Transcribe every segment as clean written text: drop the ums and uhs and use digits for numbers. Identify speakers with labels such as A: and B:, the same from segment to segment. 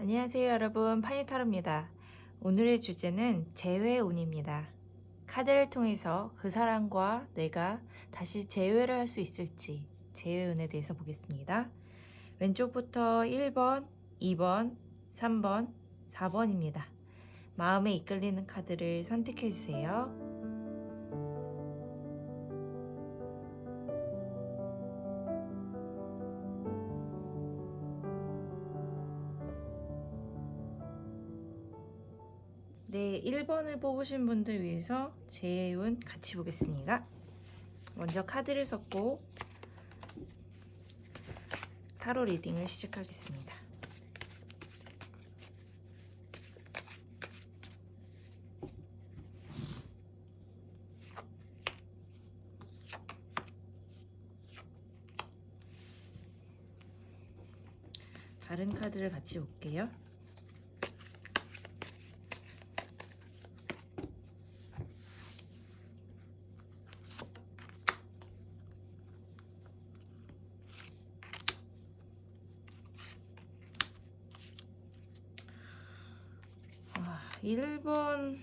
A: 안녕하세요 여러분, 파니타로입니다. 오늘의 주제는 재회운입니다. 카드를 통해서 그 사람과 내가 다시 재회를 할 수 있을지 재회운에 대해서 보겠습니다. 왼쪽부터 1번, 2번, 3번, 4번입니다. 마음에 이끌리는 카드를 선택해 주세요. 네, 1번을 뽑으신 분들 위해서 재운 같이 보겠습니다. 먼저 카드를 섞고 타로 리딩을 시작하겠습니다. 다른 카드를 같이 볼게요. 아, 1번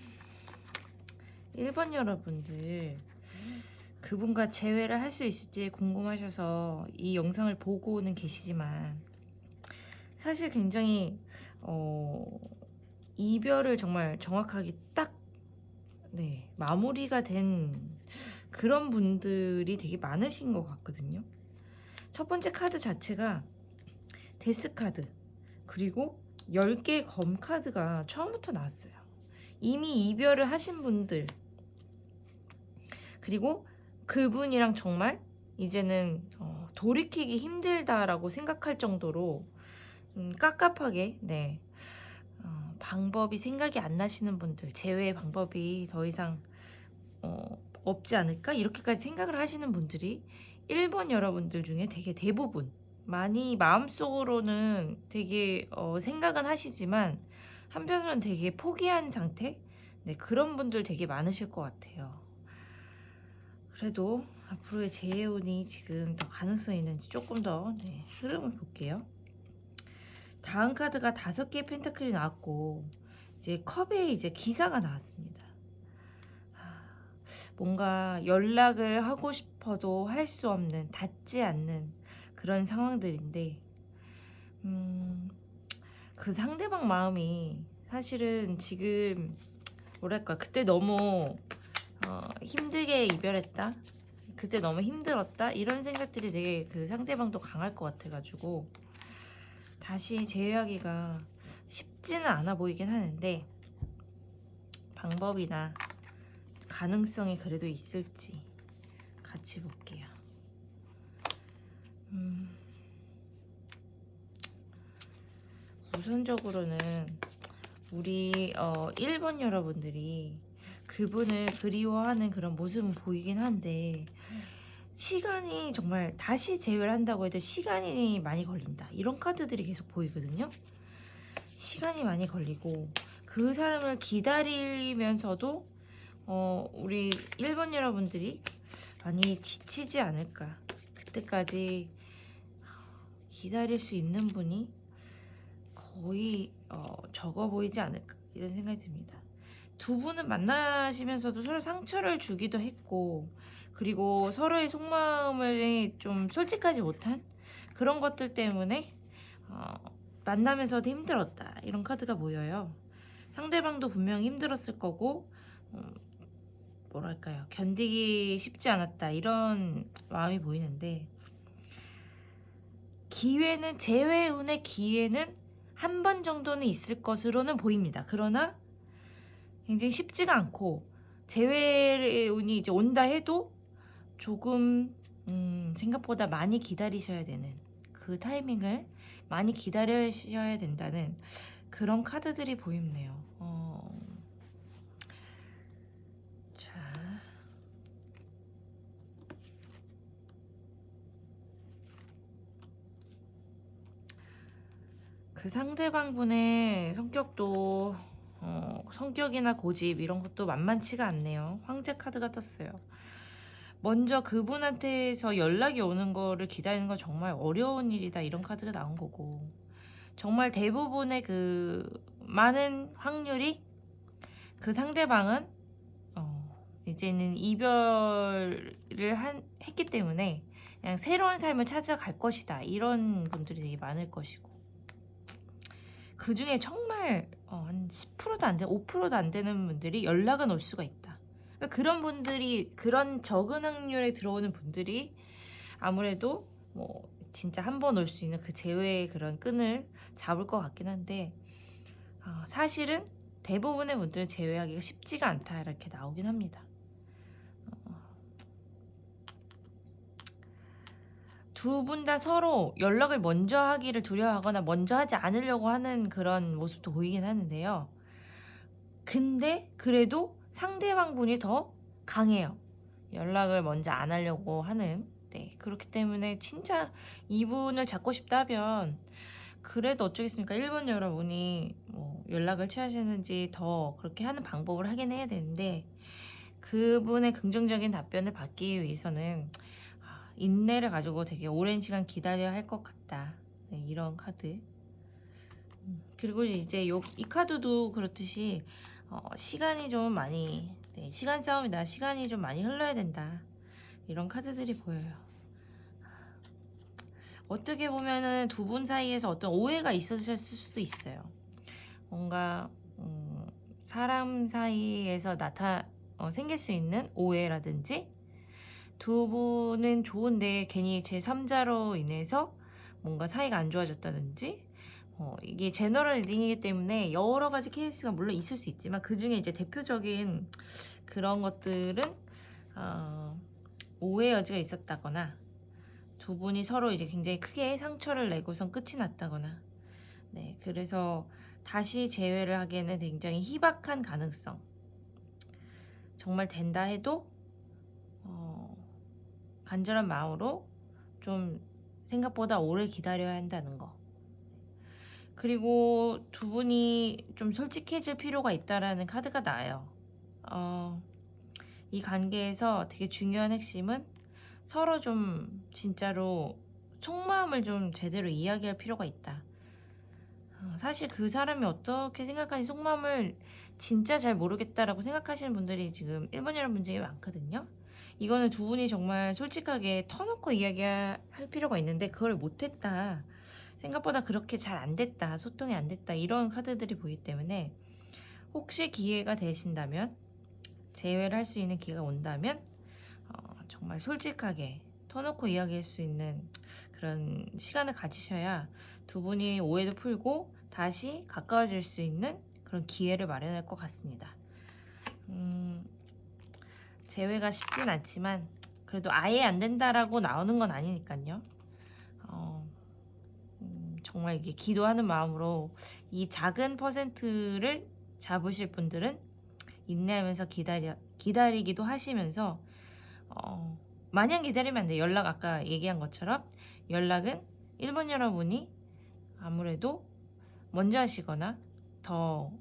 A: 여러분들, 그분과 재회를 할 수 있을지 궁금하셔서 이 영상을 보고는 계시지만 사실 굉장히 이별을 정말 정확하게 딱 마무리가 된 그런 분들이 되게 많으신 것 같거든요. 첫 번째 카드 자체가 데스 카드, 그리고 10개의 검 카드가 처음부터 나왔어요. 이미 이별을 하신 분들, 그리고 그분이랑 정말 이제는 돌이키기 힘들다라고 생각할 정도로 깝깝하게 방법이 생각이 안 나시는 분들, 재회의 방법이 더 이상 없지 않을까 이렇게까지 생각을 하시는 분들이 1번 여러분들 중에 되게 대부분 많이 마음속으로는 되게 생각은 하시지만 한편으로는 되게 포기한 상태, 그런 분들 되게 많으실 것 같아요. 그래도 앞으로의 재해운이 지금 더 가능성이 있는지 조금 더 흐름을 볼게요. 다음 카드가 5개의 펜타클이 나왔고 이제 컵에 이제 기사가 나왔습니다. 뭔가 연락을 하고 싶어도 할 수 없는, 닿지 않는 그런 상황들인데 그 상대방 마음이 사실은 지금 뭐랄까, 그때 너무 힘들게 이별했다, 그때 너무 힘들었다, 이런 생각들이 되게 그 상대방도 강할 것 같아가지고 다시 재회하기가 쉽지는 않아 보이긴 하는데 방법이나 가능성이 그래도 있을지 같이 볼게요. 우선적으로는 우리 1번 여러분들이 그분을 그리워하는 그런 모습은 보이긴 한데 시간이, 정말 다시 재회를 한다고 해도 시간이 많이 걸린다, 이런 카드들이 계속 보이거든요. 시간이 많이 걸리고 그 사람을 기다리면서도 우리 1번 여러분들이 많이 지치지 않을까, 그때까지 기다릴 수 있는 분이 거의 적어 보이지 않을까, 이런 생각이 듭니다. 두 분은 만나시면서도 서로 상처를 주기도 했고, 그리고 서로의 속마음을 좀 솔직하지 못한 그런 것들 때문에 만나면서도 힘들었다, 이런 카드가 보여요. 상대방도 분명히 힘들었을 거고 뭐랄까요, 견디기 쉽지 않았다, 이런 마음이 보이는데 기회는, 재회운의 기회는 한 번 정도는 있을 것으로는 보입니다. 그러나 굉장히 쉽지가 않고, 재회운이 이제 온다 해도 조금 생각보다 많이 기다리셔야 되는, 그 타이밍을 많이 기다리셔야 된다는 그런 카드들이 보이네요. 자, 그 상대방 분의 성격도 성격이나 고집 이런 것도 만만치가 않네요. 황제 카드가 떴어요. 먼저 그분한테서 연락이 오는 거를 기다리는 건 정말 어려운 일이다, 이런 카드가 나온 거고, 정말 대부분의 그 많은 확률이 그 상대방은 이제는 이별을 했기 때문에 그냥 새로운 삶을 찾아갈 것이다, 이런 분들이 되게 많을 것이고, 그 중에 정말 한 10%도 안 되는, 5%도 안 되는 분들이 연락은 올 수가 있다. 그러니까 그런 분들이, 그런 적은 확률에 들어오는 분들이 아무래도 뭐 진짜 한 번 올 수 있는 그 재회의 그런 끈을 잡을 것 같긴 한데, 사실은 대부분의 분들은 재회하기가 쉽지가 않다, 이렇게 나오긴 합니다. 두 분 다 서로 연락을 먼저 하기를 두려워하거나 먼저 하지 않으려고 하는 그런 모습도 보이긴 하는데요. 근데 그래도 상대방 분이 더 강해요. 연락을 먼저 안 하려고 하는. 네, 그렇기 때문에 진짜 이분을 잡고 싶다면 그래도 어쩌겠습니까? 1번 여러분이 뭐 연락을 취하시는지 더 그렇게 하는 방법을 하긴 해야 되는데, 그분의 긍정적인 답변을 받기 위해서는 인내를 가지고 되게 오랜 시간 기다려야 할 것 같다. 네, 이런 카드. 그리고 이제 이 카드도 그렇듯이 시간이 좀 많이, 네, 시간 싸움이다, 시간이 좀 많이 흘러야 된다, 이런 카드들이 보여요. 어떻게 보면은 두 분 사이에서 어떤 오해가 있었을 수도 있어요. 뭔가 사람 사이에서 생길 수 있는 오해라든지, 두 분은 좋은데 괜히 제3자로 인해서 뭔가 사이가 안 좋아졌다든지, 이게 제너럴 리딩이기 때문에 여러 가지 케이스가 물론 있을 수 있지만, 그 중에 이제 대표적인 그런 것들은 오해 여지가 있었다거나, 두 분이 서로 이제 굉장히 크게 상처를 내고선 끝이 났다거나, 네, 그래서 다시 재회를 하기에는 굉장히 희박한 가능성, 정말 된다 해도 간절한 마음으로 좀 생각보다 오래 기다려야 한다는 거. 그리고 두 분이 좀 솔직해질 필요가 있다라는 카드가 나와요. 이 관계에서 되게 중요한 핵심은 서로 좀 진짜로 속마음을 좀 제대로 이야기할 필요가 있다. 사실 그 사람이 어떻게 생각하는지 속마음을 진짜 잘 모르겠다라고 생각하시는 분들이 지금 1번 여러분 중에 많거든요. 이거는 두 분이 정말 솔직하게 터놓고 이야기할 필요가 있는데, 그걸 못했다, 생각보다 그렇게 잘 안 됐다, 소통이 안 됐다, 이런 카드들이 보이기 때문에, 혹시 기회가 되신다면, 재회를 할 수 있는 기회가 온다면 정말 솔직하게 터놓고 이야기할 수 있는 그런 시간을 가지셔야 두 분이 오해도 풀고 다시 가까워질 수 있는 그런 기회를 마련할 것 같습니다. 재회가 쉽진 않지만 그래도 아예 안 된다라고 나오는 건 아니니까요. 정말 이게 기도하는 마음으로 이 작은 퍼센트를 잡으실 분들은 인내하면서 기다리기도 하시면서, 마냥 기다리면 안 돼요. 연락, 아까 얘기한 것처럼 연락은 1번 여러분이 아무래도 먼저 하시거나 더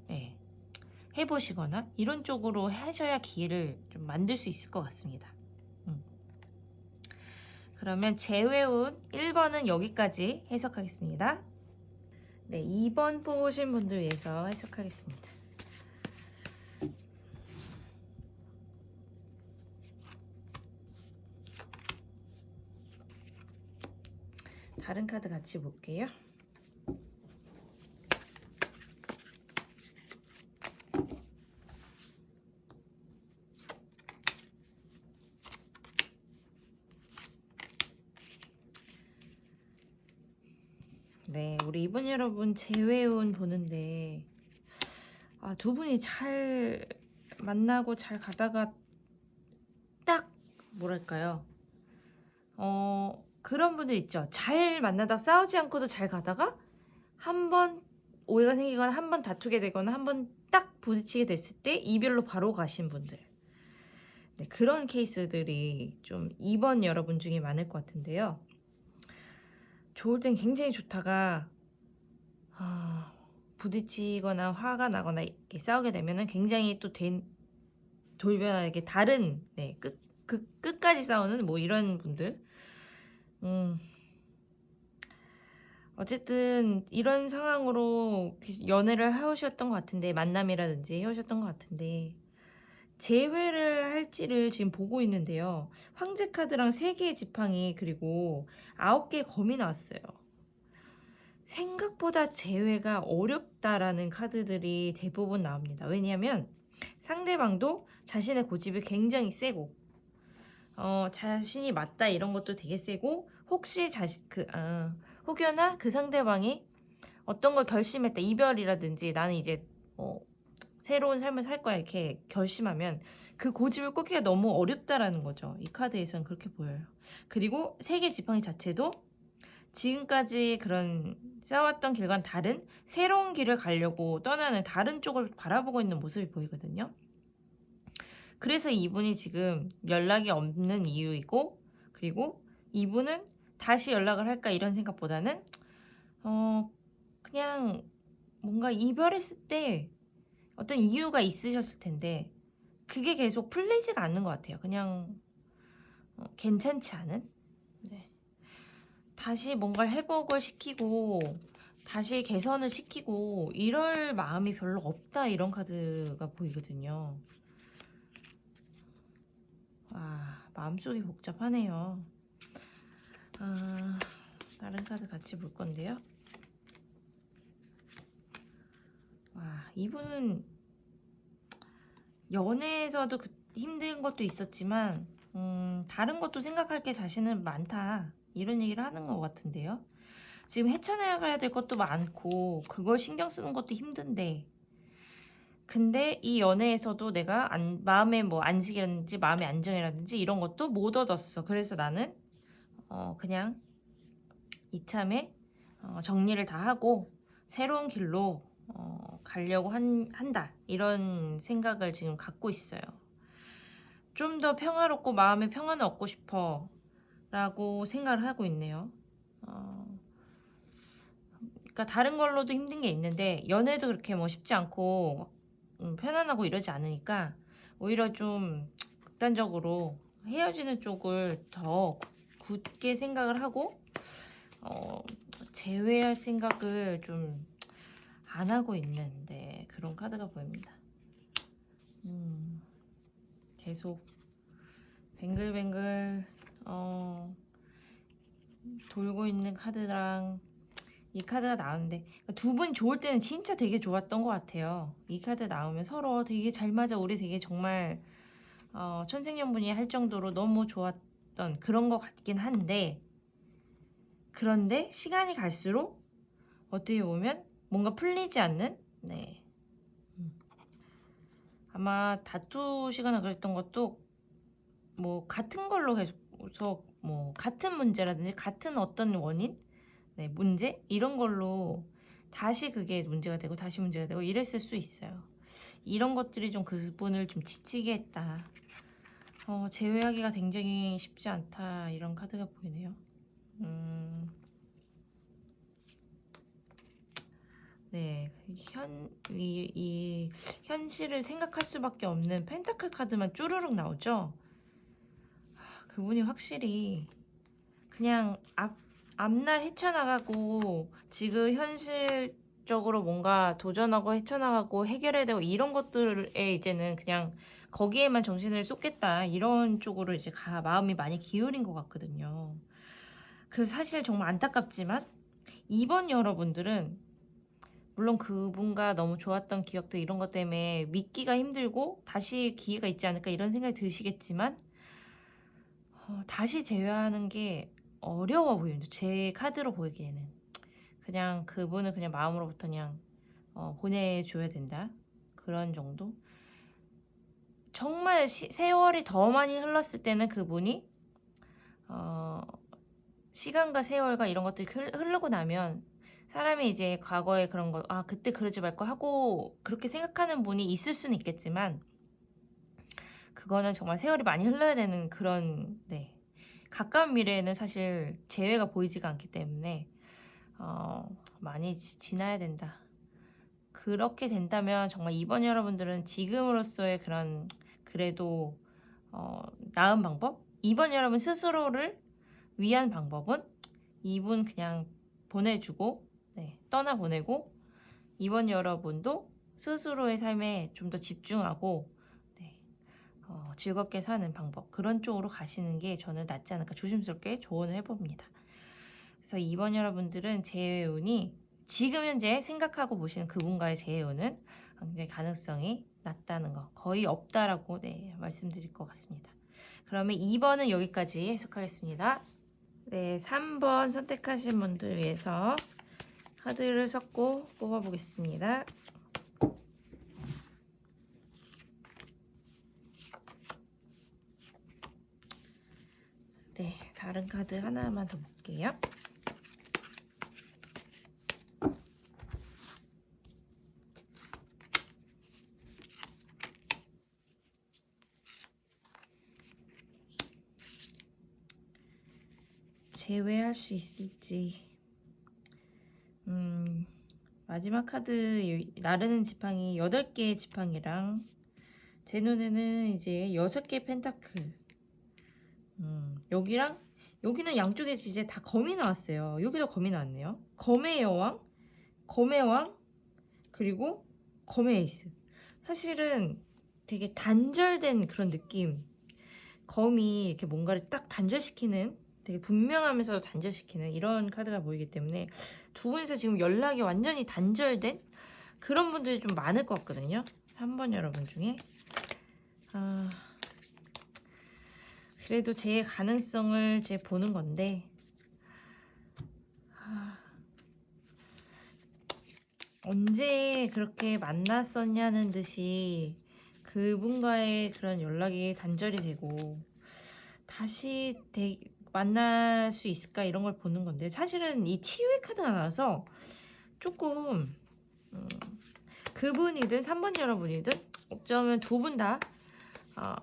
A: 해보시거나 이런 쪽으로 하셔야 기회를 좀 만들 수 있을 것 같습니다. 그러면 재회운 1번은 여기까지 해석하겠습니다. 네, 2번 뽑으신 분들 위해서 해석하겠습니다. 다른 카드 같이 볼게요. 네, 우리 2번 여러분 재회운 보는데, 두 분이 잘 만나고 잘 가다가 딱 뭐랄까요, 그런 분들 있죠. 잘 만나다 싸우지 않고도 잘 가다가 한 번 오해가 생기거나 한 번 다투게 되거나 한 번 딱 부딪히게 됐을 때 이별로 바로 가신 분들. 네, 그런 케이스들이 좀 2번 여러분 중에 많을 것 같은데요. 좋을 땐 굉장히 좋다가 부딪히거나 화가 나거나 이렇게 싸우게 되면은 굉장히 또 돌변하게 다른, 끝까지 싸우는 뭐 이런 분들. 어쨌든 이런 상황으로 연애를 해오셨던 것 같은데, 만남이라든지 해오셨던 것 같은데, 재회를 할지를 지금 보고 있는데요. 황제 카드랑 3개의 지팡이 그리고 9개의 검이 나왔어요. 생각보다 재회가 어렵다라는 카드들이 대부분 나옵니다. 왜냐하면 상대방도 자신의 고집이 굉장히 세고 자신이 맞다 이런 것도 되게 세고, 혹시 혹여나 그 상대방이 어떤 걸 결심했다, 이별이라든지 나는 이제 새로운 삶을 살 거야 이렇게 결심하면 그 고집을 꺾기가 너무 어렵다라는 거죠. 이 카드에서는 그렇게 보여요. 그리고 3개 지팡이 자체도 지금까지 그런 싸웠던 길과는 다른 새로운 길을 가려고 떠나는, 다른 쪽을 바라보고 있는 모습이 보이거든요. 그래서 이분이 지금 연락이 없는 이유이고, 그리고 이분은 다시 연락을 할까 이런 생각보다는 그냥 뭔가 이별했을 때 어떤 이유가 있으셨을 텐데 그게 계속 풀리지가 않는 것 같아요. 그냥 괜찮지 않은? 네. 다시 뭔가를 회복을 시키고 다시 개선을 시키고 이럴 마음이 별로 없다, 이런 카드가 보이거든요. 마음속이 복잡하네요. 다른 카드 같이 볼 건데요. 이분은 연애에서도 힘든 것도 있었지만 다른 것도 생각할 게 자신은 많다, 이런 얘기를 하는 것 같은데요. 지금 헤쳐나가야 될 것도 많고 그걸 신경 쓰는 것도 힘든데, 근데 이 연애에서도 내가 마음의 안식이라든지 마음의 안정이라든지 이런 것도 못 얻었어. 그래서 나는 그냥 이참에 정리를 다 하고 새로운 길로 가려고 한다, 이런 생각을 지금 갖고 있어요. 좀 더 평화롭고 마음의 평안을 얻고 싶어 라고 생각을 하고 있네요. 그러니까 다른 걸로도 힘든 게 있는데 연애도 그렇게 쉽지 않고 편안하고 이러지 않으니까 오히려 좀 극단적으로 헤어지는 쪽을 더 굳게 생각을 하고 재회할 생각을 좀 안 하고 있는 그런 카드가 보입니다. 계속 뱅글뱅글 돌고 있는 카드랑 이 카드가 나오는데, 두 분 좋을 때는 진짜 되게 좋았던 것 같아요. 이 카드 나오면 서로 되게 잘 맞아, 우리 되게 정말 천생연분이 할 정도로 너무 좋았던 그런 것 같긴 한데, 그런데 시간이 갈수록 어떻게 보면 뭔가 풀리지 않는, 아마 다투시거나 그랬던 것도 같은 걸로 계속 같은 문제라든지 같은 어떤 원인, 문제 이런 걸로 다시 그게 문제가 되고 다시 문제가 되고 이랬을 수 있어요. 이런 것들이 좀 그분을 좀 지치게 했다. 제외하기가 굉장히 쉽지 않다, 이런 카드가 보이네요. 네, 이 현실을 생각할 수밖에 없는 펜타클 카드만 쭈루룩 나오죠. 그분이 확실히 그냥 앞날 헤쳐나가고 지금 현실적으로 뭔가 도전하고 헤쳐나가고 해결해야 되고 이런 것들에 이제는 그냥 거기에만 정신을 쏟겠다, 이런 쪽으로 이제 마음이 많이 기울인 것 같거든요. 그래서 사실 정말 안타깝지만 이번 여러분들은 물론 그분과 너무 좋았던 기억들 이런 것 때문에 믿기가 힘들고 다시 기회가 있지 않을까 이런 생각이 드시겠지만 다시 재회하는 게 어려워 보입니다. 제 카드로 보이기에는 그냥 그분을 그냥 마음으로부터 그냥 보내줘야 된다, 그런 정도. 정말 세월이 더 많이 흘렀을 때는 그분이 시간과 세월과 이런 것들이 흐르고 나면 사람이 이제 과거에 그런 거 그때 그러지 말고 하고 그렇게 생각하는 분이 있을 수는 있겠지만, 그거는 정말 세월이 많이 흘러야 되는 그런 가까운 미래에는 사실 재회가 보이지가 않기 때문에 많이 지나야 된다. 그렇게 된다면 정말 이번 여러분들은 지금으로서의 그런 그래도 나은 방법, 이번 여러분 스스로를 위한 방법은 이분 그냥 보내주고 떠나보내고 2번 여러분도 스스로의 삶에 좀 더 집중하고 즐겁게 사는 방법 그런 쪽으로 가시는 게 저는 낫지 않을까 조심스럽게 조언을 해봅니다. 그래서 2번 여러분들은 재회운이 지금 현재 생각하고 보시는 그분과의 재회운은 굉장히 가능성이 낮다는 거 거의 없다라고 말씀드릴 것 같습니다. 그러면 2번은 여기까지 해석하겠습니다. 3번 선택하신 분들 위해서 카드를 섞고 뽑아보겠습니다. 다른 카드 하나만 더 볼게요. 제외할 수 있을지. 마지막 카드 나르는 지팡이 8개의 지팡이랑 제 눈에는 이제 6개의 펜타클. 여기는 양쪽에 이제 다 검이 나왔어요. 여기도 검이 나왔네요. 검의 여왕, 검의 왕, 그리고 검의 에이스. 사실은 되게 단절된 그런 느낌. 검이 이렇게 뭔가를 딱 단절시키는 되게 분명하면서도 단절시키는 이런 카드가 보이기 때문에 두 분이서 지금 연락이 완전히 단절된 그런 분들이 좀 많을 것 같거든요. 3번 여러분 중에. 그래도 제 가능성을 보는 건데 언제 그렇게 만났었냐는 듯이 그분과의 그런 연락이 단절이 되고 다시 만날 수 있을까 이런 걸 보는 건데 사실은 이 치유의 카드가 나와서 조금 그분이든 3번 여러분이든 어쩌면 두 분 다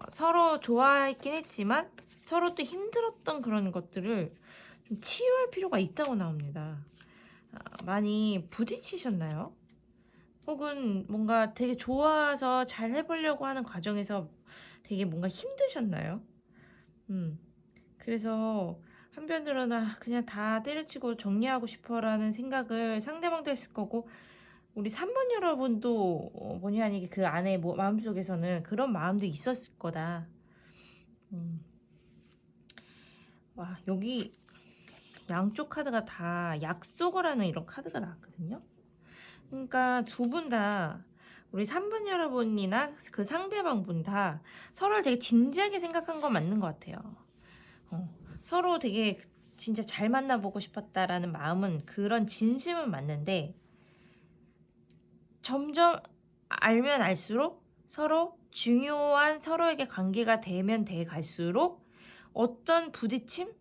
A: 서로 좋아했긴 했지만 서로 또 힘들었던 그런 것들을 좀 치유할 필요가 있다고 나옵니다. 많이 부딪히셨나요? 혹은 뭔가 되게 좋아서 잘 해보려고 하는 과정에서 되게 뭔가 힘드셨나요? 그래서 한편으로는 그냥 다 때려치고 정리하고 싶어라는 생각을 상대방도 했을 거고 우리 3번 여러분도 본의 아니게 그 안에 마음속에서는 그런 마음도 있었을 거다. 와, 여기 양쪽 카드가 다 약속을 하는 이런 카드가 나왔거든요. 그러니까 두 분 다 우리 3번 여러분이나 그 상대방 분 다 서로를 되게 진지하게 생각한 건 맞는 것 같아요. 서로 되게 진짜 잘 만나보고 싶었다라는 마음은 그런 진심은 맞는데 점점 알면 알수록 서로 중요한 서로에게 관계가 되면 돼 갈수록 어떤 부딪힘,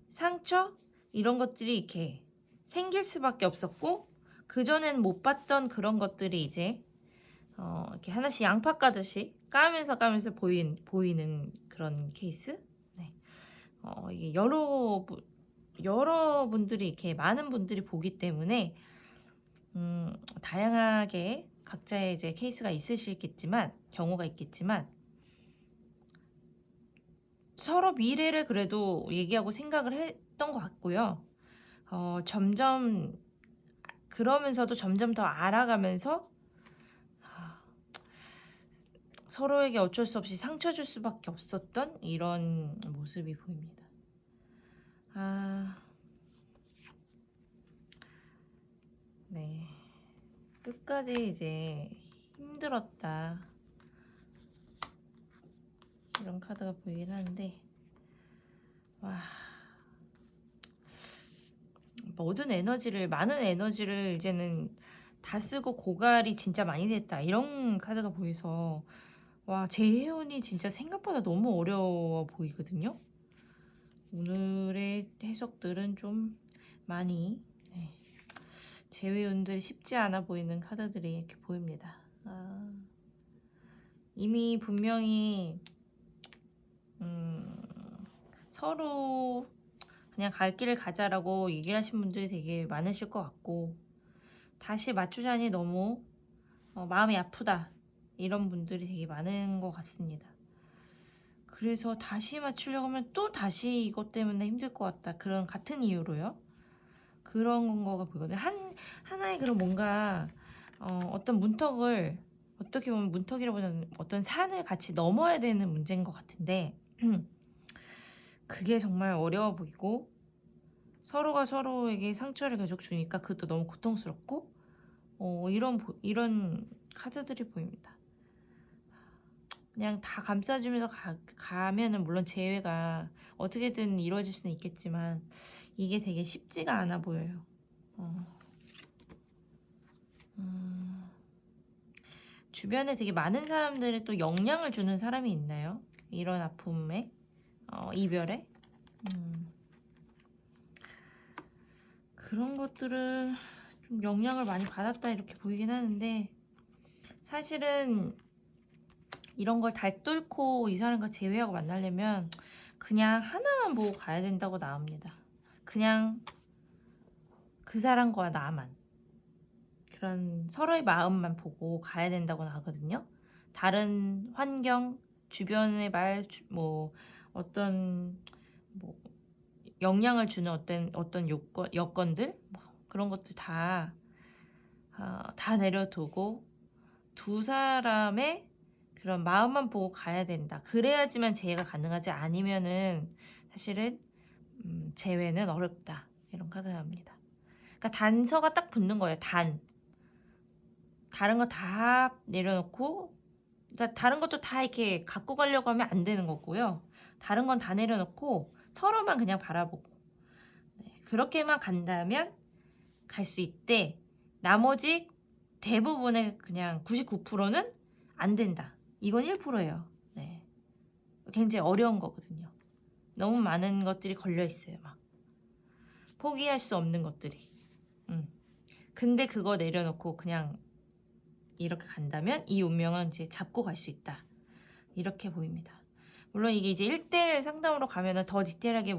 A: 상처 이런 것들이 이렇게 생길 수밖에 없었고 그전엔 못 봤던 그런 것들이 이제 이렇게 하나씩 양파 까듯이 까면서 보이는 그런 케이스. 이게 여러분들이 이렇게 많은 분들이 보기 때문에 다양하게 각자의 이제 케이스가 있으시겠지만 경우가 있겠지만 서로 미래를 그래도 얘기하고 생각을 했던 것 같고요. 점점 그러면서도 점점 더 알아가면서 서로에게 어쩔 수 없이 상처 줄 수밖에 없었던 이런 모습이 보입니다. 네. 끝까지 이제 힘들었다. 이런 카드가 보이긴 하는데, 와. 많은 에너지를 이제는 다 쓰고 고갈이 진짜 많이 됐다. 이런 카드가 보여서, 와, 재회운이 진짜 생각보다 너무 어려워 보이거든요. 오늘의 해석들은 좀 많이 재회운들이 쉽지 않아 보이는 카드들이 이렇게 보입니다. 이미 분명히 서로 그냥 갈 길을 가자라고 얘기를 하신 분들이 되게 많으실 것 같고 다시 맞추자니 너무 마음이 아프다 이런 분들이 되게 많은 것 같습니다. 그래서 다시 맞추려고 하면 또 다시 이것 때문에 힘들 것 같다 그런 같은 이유로요. 그런 거가 보이거든요. 하나의 그런 뭔가 어떤 문턱을 어떻게 보면 문턱이라보다는 어떤 산을 같이 넘어야 되는 문제인 것 같은데 그게 정말 어려워 보이고 서로가 서로에게 상처를 계속 주니까 그것도 너무 고통스럽고 이런 카드들이 보입니다. 그냥 다 감싸주면서 가면은 물론 재회가 어떻게든 이루어질 수는 있겠지만 이게 되게 쉽지가 않아 보여요. 주변에 되게 많은 사람들이 또 영향을 주는 사람이 있나요? 이런 아픔에, 이별에. 그런 것들은 좀 영향을 많이 받았다 이렇게 보이긴 하는데 사실은 이런 걸 다 뚫고 이 사람과 재회하고 만나려면 그냥 하나만 보고 가야 된다고 나옵니다. 그냥 그 사람과 나만 그런 서로의 마음만 보고 가야 된다고 나거든요. 다른 환경, 주변의 말, 어떤 뭐 영향을 주는 어떤 여건들 그런 것들 다 내려두고 두 사람의 그런 마음만 보고 가야 된다. 그래야지만 재회가 가능하지 아니면은 사실은 재회는 어렵다. 이런 카드가 납니다. 그러니까 단서가 딱 붙는 거예요. 다른 거 다 내려놓고 그러니까 다른 것도 다 이렇게 갖고 가려고 하면 안 되는 거고요. 다른 건 다 내려놓고 서로만 그냥 바라보고 그렇게만 간다면 갈 수 있대. 나머지 대부분의 그냥 99%는 안 된다. 이건 1%예요. 네. 굉장히 어려운 거거든요. 너무 많은 것들이 걸려 있어요. 막 포기할 수 없는 것들이. 근데 그거 내려놓고 그냥 이렇게 간다면 이 운명은 이제 잡고 갈 수 있다. 이렇게 보입니다. 물론 이게 이제 1대1 상담으로 가면은 더 디테일하게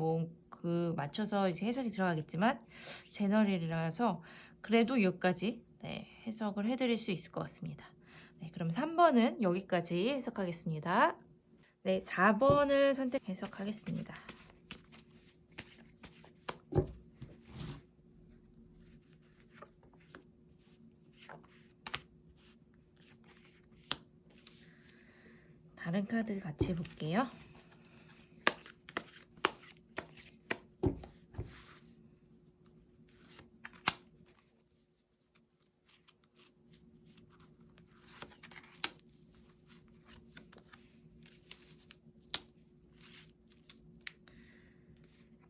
A: 맞춰서 이제 해석이 들어가겠지만 제너럴이라서 그래도 여기까지 해석을 해드릴 수 있을 것 같습니다. 네, 그럼 3번은 여기까지 해석하겠습니다. 네, 4번을 해석하겠습니다. 다른 카드 같이 볼게요.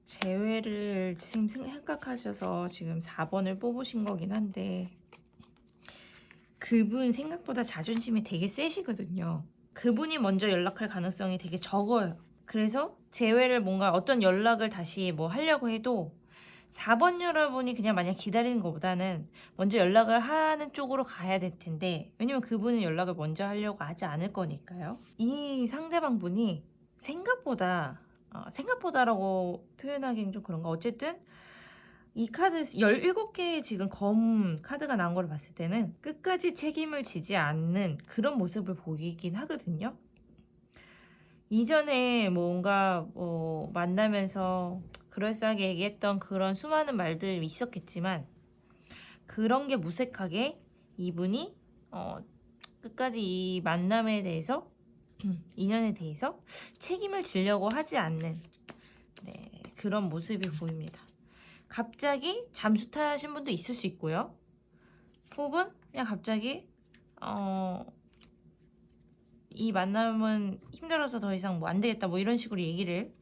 A: 재회를 지금 생각하셔서 지금 4번을 뽑으신 거긴 한데 그분 생각보다 자존심이 되게 세시거든요. 그분이 먼저 연락할 가능성이 되게 적어요. 그래서 재회를 뭔가 어떤 연락을 다시 하려고 해도 4번 여러분이 그냥 마냥 기다리는 것보다는 먼저 연락을 하는 쪽으로 가야 될 텐데 왜냐면 그분은 연락을 먼저 하려고 하지 않을 거니까요. 이 상대방분이 생각보다라고 표현하기는 좀 그런가. 어쨌든 이 카드 17개의 지금 검 카드가 나온 걸 봤을 때는 끝까지 책임을 지지 않는 그런 모습을 보이긴 하거든요. 이전에 뭔가 만나면서 그럴싸하게 얘기했던 그런 수많은 말들이 있었겠지만 그런 게 무색하게 이분이 끝까지 이 만남에 대해서 인연에 대해서 책임을 지려고 하지 않는 그런 모습이 보입니다. 갑자기 잠수 타신 분도 있을 수 있고요. 혹은 그냥 갑자기 이 만남은 힘들어서 더 이상 안 되겠다 이런 식으로 얘기를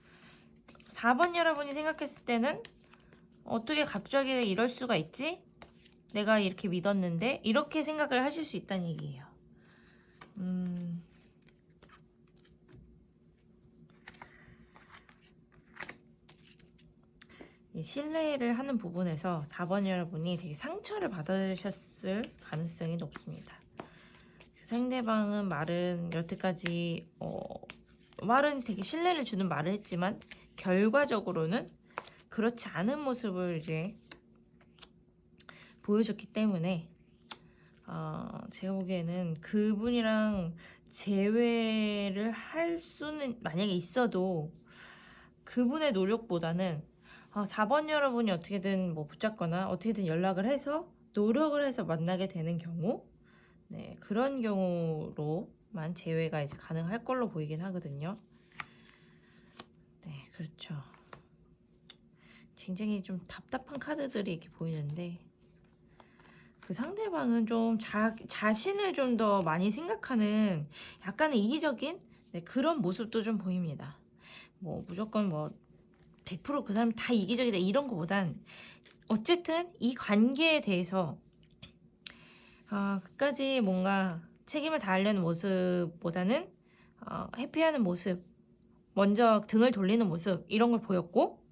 A: 4번 여러분이 생각했을 때는 어떻게 갑자기 이럴 수가 있지? 내가 이렇게 믿었는데 이렇게 생각을 하실 수 있다는 얘기예요. 신뢰를 하는 부분에서 4번 여러분이 되게 상처를 받으셨을 가능성이 높습니다. 상대방은 말은 여태까지 말은 되게 신뢰를 주는 말을 했지만 결과적으로는 그렇지 않은 모습을 이제 보여줬기 때문에 제가 보기에는 그분이랑 재회를 할 수는 만약에 있어도 그분의 노력보다는 4번 여러분이 어떻게든 뭐 붙잡거나 어떻게든 연락을 해서 노력을 해서 만나게 되는 경우, 네, 그런 경우로만 재회가 이제 가능할 걸로 보이긴 하거든요. 네, 그렇죠. 굉장히 좀 답답한 카드들이 이렇게 보이는데, 그 상대방은 좀 자신을 좀 더 많이 생각하는 약간의 이기적인, 네, 그런 모습도 좀 보입니다. 뭐 무조건 뭐 100%그 사람이 다 이기적이다 이런 거보단 어쨌든 이 관계에 대해서 끝까지 뭔가 책임을 다하려는 모습보다는 회피하는 모습, 먼저 등을 돌리는 모습 이런 걸 보였고,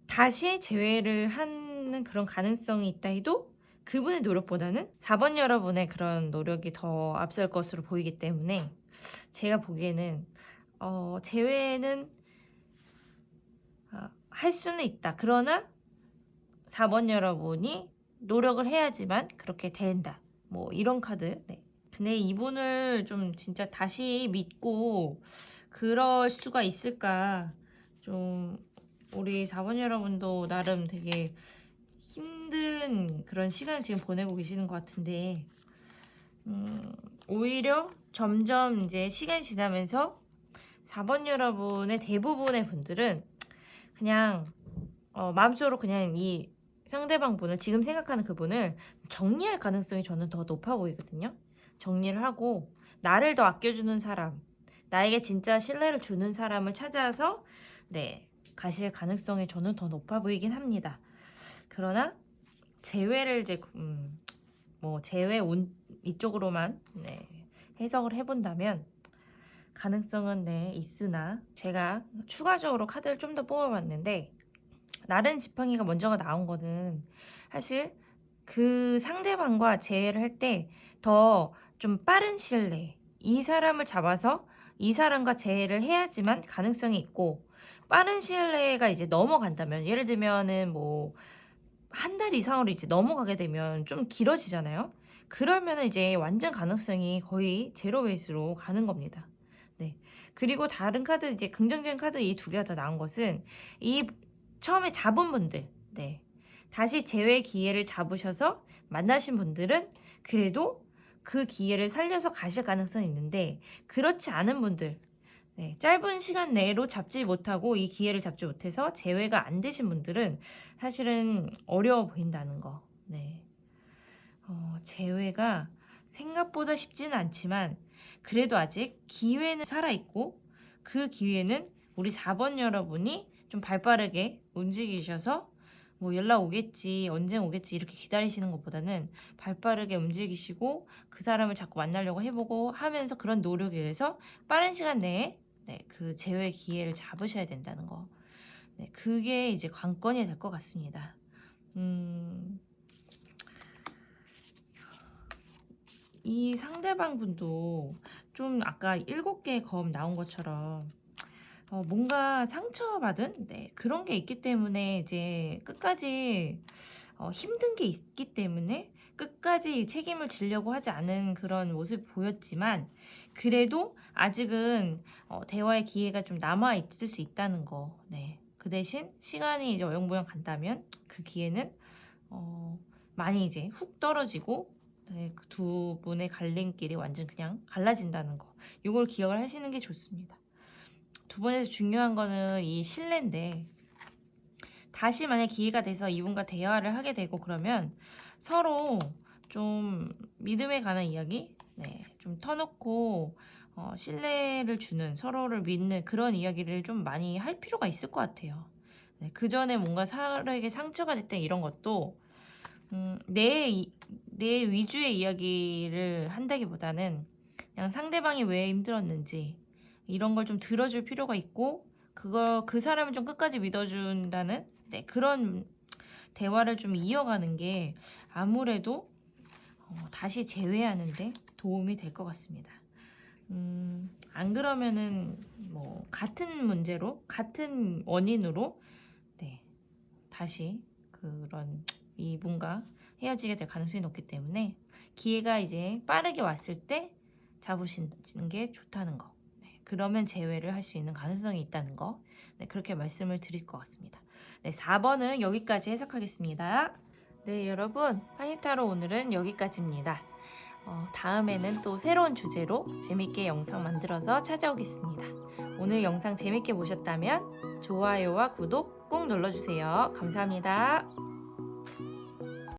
A: 다시 재회를 하는 그런 가능성이 있다 해도 그분의 노력보다는 4번 여러분의 그런 노력이 더 앞설 것으로 보이기 때문에 제가 보기에는 재회는 할 수는 있다. 그러나 4번 여러분이 노력을 해야지만 그렇게 된다. 뭐 이런 카드. 네. 근데 이분을 좀 진짜 다시 믿고 그럴 수가 있을까? 좀 우리 4번 여러분도 나름 되게 힘든 그런 시간을 지금 보내고 계시는 것 같은데, 오히려 점점 이제 시간이 지나면서 4번 여러분의 대부분의 분들은 그냥 마음속으로 그냥 이 상대방 분을, 지금 생각하는 그분을 정리할 가능성이 저는 더 높아 보이거든요. 정리를 하고 나를 더 아껴주는 사람, 나에게 진짜 신뢰를 주는 사람을 찾아서 네, 가실 가능성이 저는 더 높아 보이긴 합니다. 그러나 재회를 이제 뭐 재회 운 이쪽으로만 네, 해석을 해본다면 가능성은 네 있으나, 제가 추가적으로 카드를 좀 더 뽑아봤는데 나른 지팡이가 먼저가 나온 거는 사실 그 상대방과 재회를 할 때 더 좀 빠른 시일 내에 이 사람을 잡아서 이 사람과 재회를 해야지만 가능성이 있고, 빠른 시일 내가 이제 넘어간다면, 예를 들면은 뭐 한 달 이상으로 이제 넘어가게 되면 좀 길어지잖아요. 그러면은 이제 완전 가능성이 거의 제로 베이스로 가는 겁니다. 네. 그리고 다른 카드, 이제 긍정적인 카드 이 두 개가 더 나온 것은, 이 처음에 잡은 분들, 네, 다시 재회 기회를 잡으셔서 만나신 분들은 그래도 그 기회를 살려서 가실 가능성이 있는데, 그렇지 않은 분들, 네, 짧은 시간 내로 잡지 못하고 이 기회를 잡지 못해서 재회가 안 되신 분들은 사실은 어려워 보인다는 거. 네. 재회가 생각보다 쉽지는 않지만 그래도 아직 기회는 살아있고, 그 기회는 우리 4번 여러분이 좀 발빠르게 움직이셔서 뭐 연락 오겠지, 언제 오겠지 이렇게 기다리시는 것보다는 발빠르게 움직이시고 그 사람을 자꾸 만나려고 해보고 하면서 그런 노력에 의해서 빠른 시간 내에 네, 그 재회 기회를 잡으셔야 된다는 거. 네, 그게 이제 관건이 될 것 같습니다. 이 상대방 분도 좀 아까 7개의 검 나온 것처럼 뭔가 상처받은 네, 그런 게 있기 때문에 이제 끝까지 힘든 게 있기 때문에 끝까지 책임을 지려고 하지 않은 그런 모습이 보였지만, 그래도 아직은 대화의 기회가 좀 남아 있을 수 있다는 거. 네. 그 대신 시간이 이제 어영부영 간다면 그 기회는 많이 이제 훅 떨어지고, 네, 그 두 분의 갈림길이 완전 그냥 갈라진다는 거. 이걸 기억을 하시는 게 좋습니다. 두 번째서 중요한 거는 이 신뢰인데, 다시 만약 기회가 돼서 이분과 대화를 하게 되고 그러면 서로 좀 믿음에 관한 이야기, 네, 좀 터놓고 신뢰를 주는, 서로를 믿는 그런 이야기를 좀 많이 할 필요가 있을 것 같아요. 네, 그 전에 뭔가 서로에게 상처가 됐던 이런 것도 내 위주의 이야기를 한다기보다는 그냥 상대방이 왜 힘들었는지 이런 걸 좀 들어줄 필요가 있고, 그 사람을 좀 끝까지 믿어준다는 네, 그런 대화를 좀 이어가는 게 아무래도 다시 재회하는데 도움이 될 것 같습니다. 안 그러면은 뭐 같은 문제로, 같은 원인으로 네, 다시 그런 이분과 헤어지게 될 가능성이 높기 때문에 기회가 이제 빠르게 왔을 때 잡으시는 게 좋다는 거. 네, 그러면 제외를 할 수 있는 가능성이 있다는 거. 네, 그렇게 말씀을 드릴 것 같습니다. 네, 4번은 여기까지 해석하겠습니다. 네, 여러분, 파니타로 오늘은 여기까지입니다. 다음에는 또 새로운 주제로 재밌게 영상 만들어서 찾아오겠습니다. 오늘 영상 재밌게 보셨다면 좋아요와 구독 꼭 눌러주세요. 감사합니다.